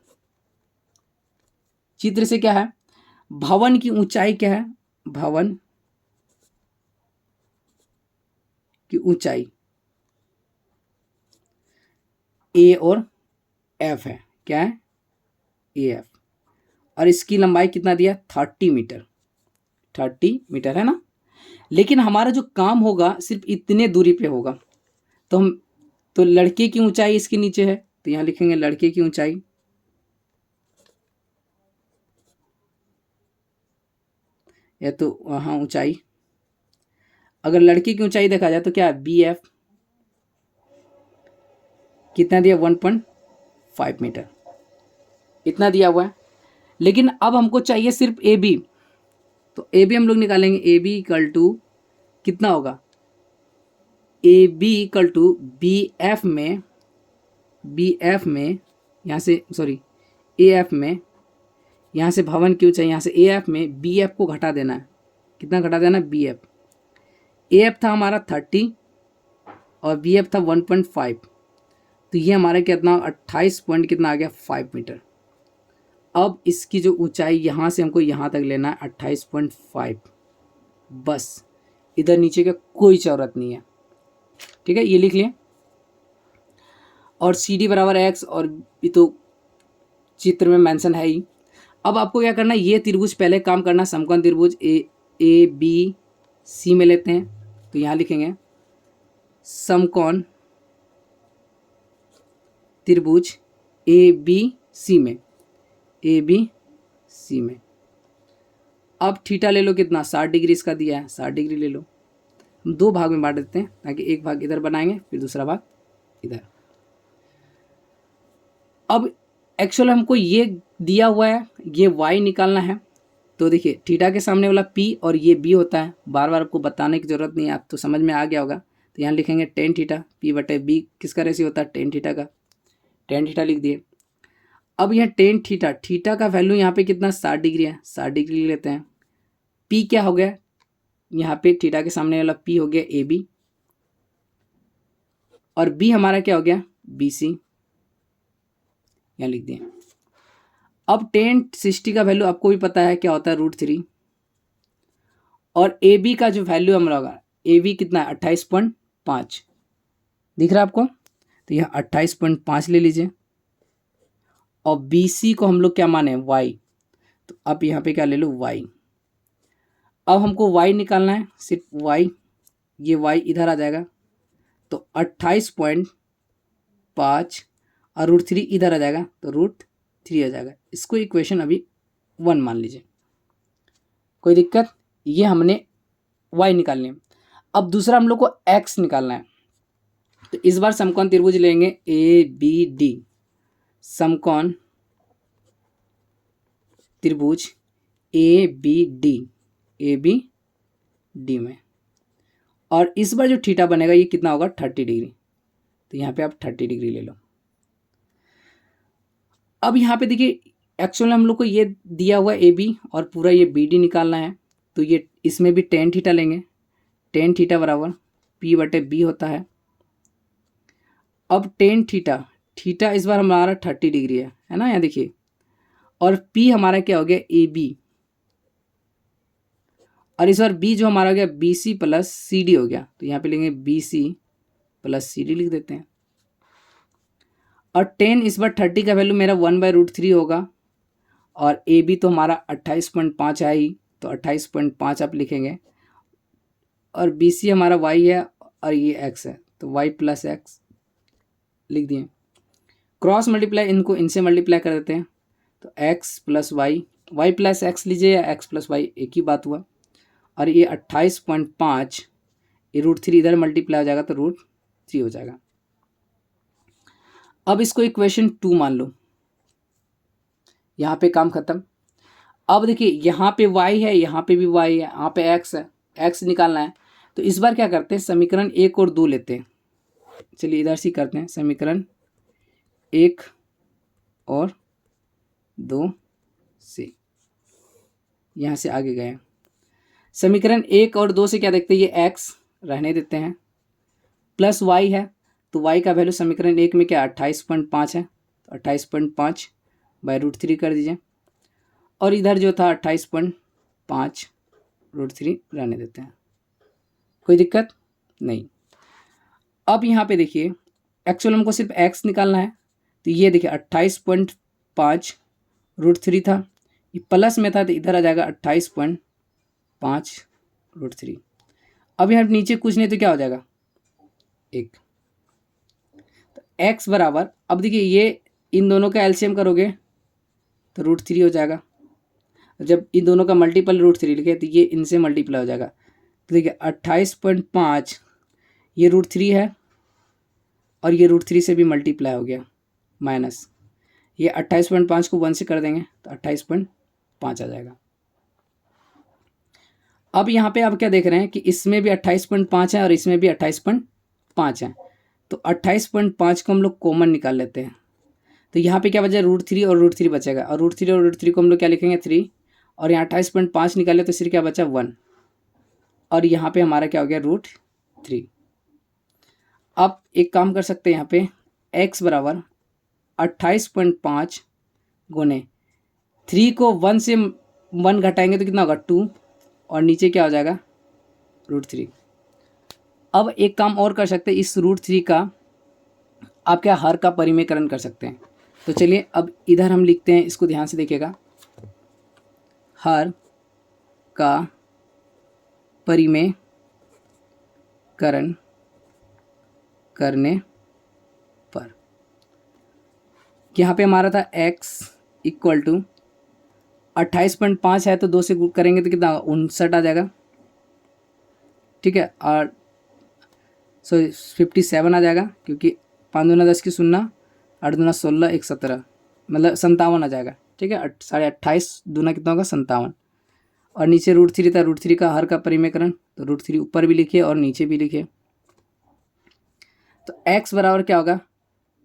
चित्र से क्या है, भवन की ऊंचाई क्या है, भवन की ऊंचाई A और F है, क्या है AF, और इसकी लंबाई कितना दिया 30 मीटर, 30 मीटर है ना। लेकिन हमारा जो काम होगा सिर्फ इतने दूरी पे होगा। तो लड़के की ऊंचाई इसके नीचे है, तो यहाँ लिखेंगे लड़के की ऊंचाई, या तो वहाँ ऊंचाई, अगर लड़की की ऊंचाई देखा जाए तो क्या है BF, कितना दिया 1.5 मीटर, इतना दिया हुआ है। लेकिन अब हमको चाहिए सिर्फ AB, तो AB हम लोग निकालेंगे, AB इक्वल टू कितना होगा, AB इक्वल टू BF में यहाँ से सॉरी AF में, यहाँ से भवन की ऊंचाई, यहाँ से AF में BF को घटा देना है, कितना घटा देना है BF। AF था हमारा 30 और BF था 1.5, तो ये हमारा कितना 28 पॉइंट कितना आ गया 5 मीटर। अब इसकी जो ऊंचाई यहाँ से हमको यहाँ तक लेना है 28.5, बस, इधर नीचे का कोई ज़रूरत नहीं है, ठीक है, ये लिख लिए। और CD बराबर X, और ये तो चित्र में मेंशन है ही। अब आपको क्या करना है, ये त्रिभुज पहले काम करना, समकोण त्रिभुज ABC में लेते हैं, तो यहाँ लिखेंगे समकोण त्रिभुज ABC में। अब थीटा ले लो, कितना 60 डिग्री इसका दिया है, 60 डिग्री ले लो। हम दो भाग में बांट देते हैं, ताकि एक भाग इधर बनाएंगे फिर दूसरा भाग इधर। अब एक्चुअल हमको ये दिया हुआ है, ये Y निकालना है। तो देखिए थीटा के सामने वाला P और ये B होता है, बार बार आपको बताने की ज़रूरत नहीं है, आप तो समझ में आ गया होगा। तो यहाँ लिखेंगे tan थीटा, P/B किसका रेशियो होता है tan थीटा का, tan थीटा लिख दिए। अब यह टेन थीटा, थीटा का वैल्यू यहाँ पे कितना 60 डिग्री है, 60 डिग्री लेते हैं। पी क्या हो गया, यहाँ पे थीटा के सामने वाला पी हो गया ए बी, और बी हमारा क्या हो गया बी सी, यहाँ लिख दिए। अब टेन 60 का वैल्यू आपको भी पता है क्या होता है √3, और ए बी का जो वैल्यू हमारा होगा, ए बी कितना है 28.5 दिख रहा है आपको, तो यह 28.5 ले लीजिए। और बी सी को हम लोग क्या माने वाई, तो आप यहाँ पे क्या ले लो वाई। अब हमको वाई निकालना है, सिर्फ वाई, ये वाई इधर आ जाएगा, तो 28.5 और √3 इधर आ जाएगा, तो √3 आ जाएगा। इसको इक्वेशन अभी 1 मान लीजिए, कोई दिक्कत। ये हमने वाई निकालनी है। अब दूसरा हम लोग को एक्स निकालना है, तो इस बार समकोण त्रिभुज लेंगे ए बी डी, समकोण त्रिभुज ए बी डी में, और इस बार जो थीटा बनेगा ये कितना होगा 30 डिग्री, तो यहाँ पे आप 30 डिग्री ले लो। अब यहाँ पे देखिए एक्चुअल हम लोग को ये दिया हुआ ए बी और पूरा ये बी डी निकालना है, तो ये इसमें भी टेन थीटा लेंगे, टेन थीटा बराबर पी बटे बी होता है। अब टेन थीटा, थीटा इस बार हमारा 30 डिग्री है ना, यहाँ देखिए, और पी हमारा क्या हो गया ए बी, और इस बार बी जो हमारा हो गया B C plus C D हो गया, तो यहाँ पे लेंगे B C plus C D लिख देते हैं। और टेन इस बार 30 का वैल्यू मेरा 1/√3 होगा, और ए बी तो हमारा 28.5 है ही, तो 28.5 आप लिखेंगे, और बी सी हमारा वाई है और ये एक्स है, तो वाई प्लस एक्स लिख दिए। क्रॉस मल्टीप्लाई इनको इनसे मल्टीप्लाई कर देते हैं, तो x plus y, y plus x लीजिए या एक्स प्लस वाई एक ही बात हुआ, और ये 28.5 ये √3 इधर मल्टीप्लाई हो जाएगा, तो √3 हो जाएगा। अब इसको इक्वेशन 2 मान लो, यहाँ पे काम खत्म। अब देखिए यहाँ पे y है, यहाँ पे भी y है, यहाँ पे x है, x निकालना है, तो इस बार क्या करते हैं समीकरण 1 और 2 लेते हैं। चलिए इधर से करते हैं, समीकरण 1 और 2 से यहाँ से आगे गए। समीकरण 1 और 2 से क्या देखते हैं, ये x रहने देते हैं, प्लस y है, तो y का वैल्यू समीकरण 1 में क्या 28.5 है, तो 28.5 बाय √3 कर दीजिए, और इधर जो था 28.5 √3 रहने देते हैं, कोई दिक्कत नहीं। अब यहाँ पे देखिए एक्चुअल हमको सिर्फ x निकालना है, तो ये देखिए 28.5 √3 था, ये प्लस में था तो इधर आ जाएगा 28.5 √3। अब यहाँ नीचे कुछ नहीं तो क्या हो जाएगा 1, तो x बराबर, अब देखिए ये इन दोनों का एलसीएम करोगे तो √3 हो जाएगा, जब इन दोनों का मल्टीपल √3 लिखे तो ये इनसे मल्टीप्लाई हो जाएगा, तो देखिए 28.5 ये √3 है, और ये √3 से भी मल्टीप्लाई हो गया, माइनस ये 28.5 को 1 से कर देंगे तो 28.5 आ जाएगा। अब यहाँ पे आप क्या देख रहे हैं कि इसमें भी 28.5 है और इसमें भी 28.5 है, तो 28.5 को हम लोग कॉमन निकाल लेते हैं, तो यहाँ पे क्या बचा √3 और √3 बचेगा, और √3 को हम लोग क्या लिखेंगे 3, और यहाँ 28.5 निकाले तो सिर्फ क्या बचा 1, और यहाँ पे हमारा क्या हो गया √3। अब एक काम कर सकते हैं, यहाँ पे x बराबर 28.5 गुने 3 को 1 से 1 घटाएंगे तो कितना होगा 2, और नीचे क्या हो जाएगा √3। अब एक काम और कर सकते हैं, इस √3 का आप क्या हर का परिमेयकरण कर सकते हैं, तो चलिए अब इधर हम लिखते हैं, इसको ध्यान से देखिएगा, हर का परिमेयकरण करने पर यहाँ पे हमारा था x इक्वल टू 28.5 है, तो 2 से करेंगे तो कितना 59 आ जाएगा, ठीक है, और 57 आ जाएगा, क्योंकि 5 दूना 10 की 0, 8 दूना 16, 1 17, मतलब 57 आ जाएगा, ठीक है, 28.5 दूना कितना होगा 57, और नीचे √3 था, √3 का हर का परिमेयकरण, तो √3 ऊपर भी लिखिए और नीचे भी लिखिए, तो x बराबर क्या होगा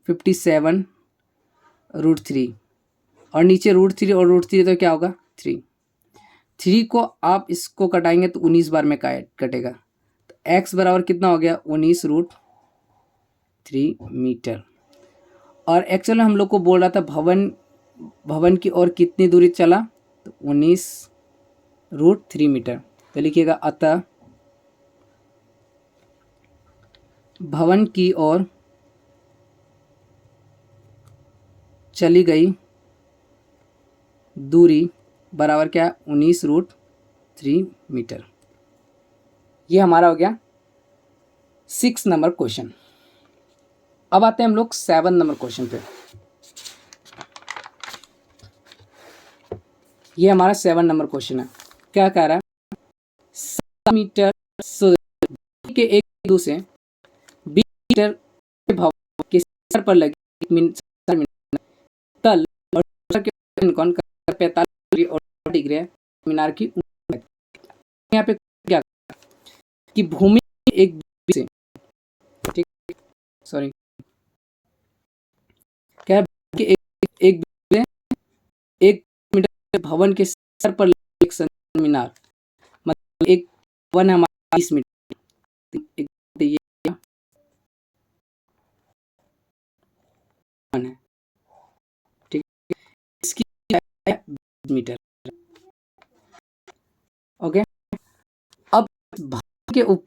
57 √3, और नीचे √3 और √3 तो क्या होगा 3। 3 को आप इसको कटाएंगे तो 19 बार में कटेगा। तो x बराबर कितना हो गया 19√3 मीटर। और एक्चुअली हम लोग को बोल रहा था भवन की ओर कितनी दूरी चला, तो 19√3 मीटर। तो लिखिएगा अतः भवन की ओर चली गई दूरी बराबर क्या 19√3 मीटर। ये हमारा हो गया 6 नंबर क्वेश्चन। अब आते हैं हम लोग 7 नंबर क्वेश्चन पे। ये हमारा 7 नंबर क्वेश्चन है। क्या कह रहा है 7 मीटर के एक बिंदु से 20 मीटर के भवन के सिर पर लगी तल और के कोण 45 और 60 है मीनार की ऊंचाई। यहाँ पे क्या कि भूमि एक बिंदु से, ठीक, सॉरी, क्या कि एक बिंदु से 1 मीटर भवन के सर पर एक मीनार, मतलब एक भवन हमारा 20 मीटर, एक ये है, ठीक, इसकी 20 मीटर। ओके, अब भवन के ऊपर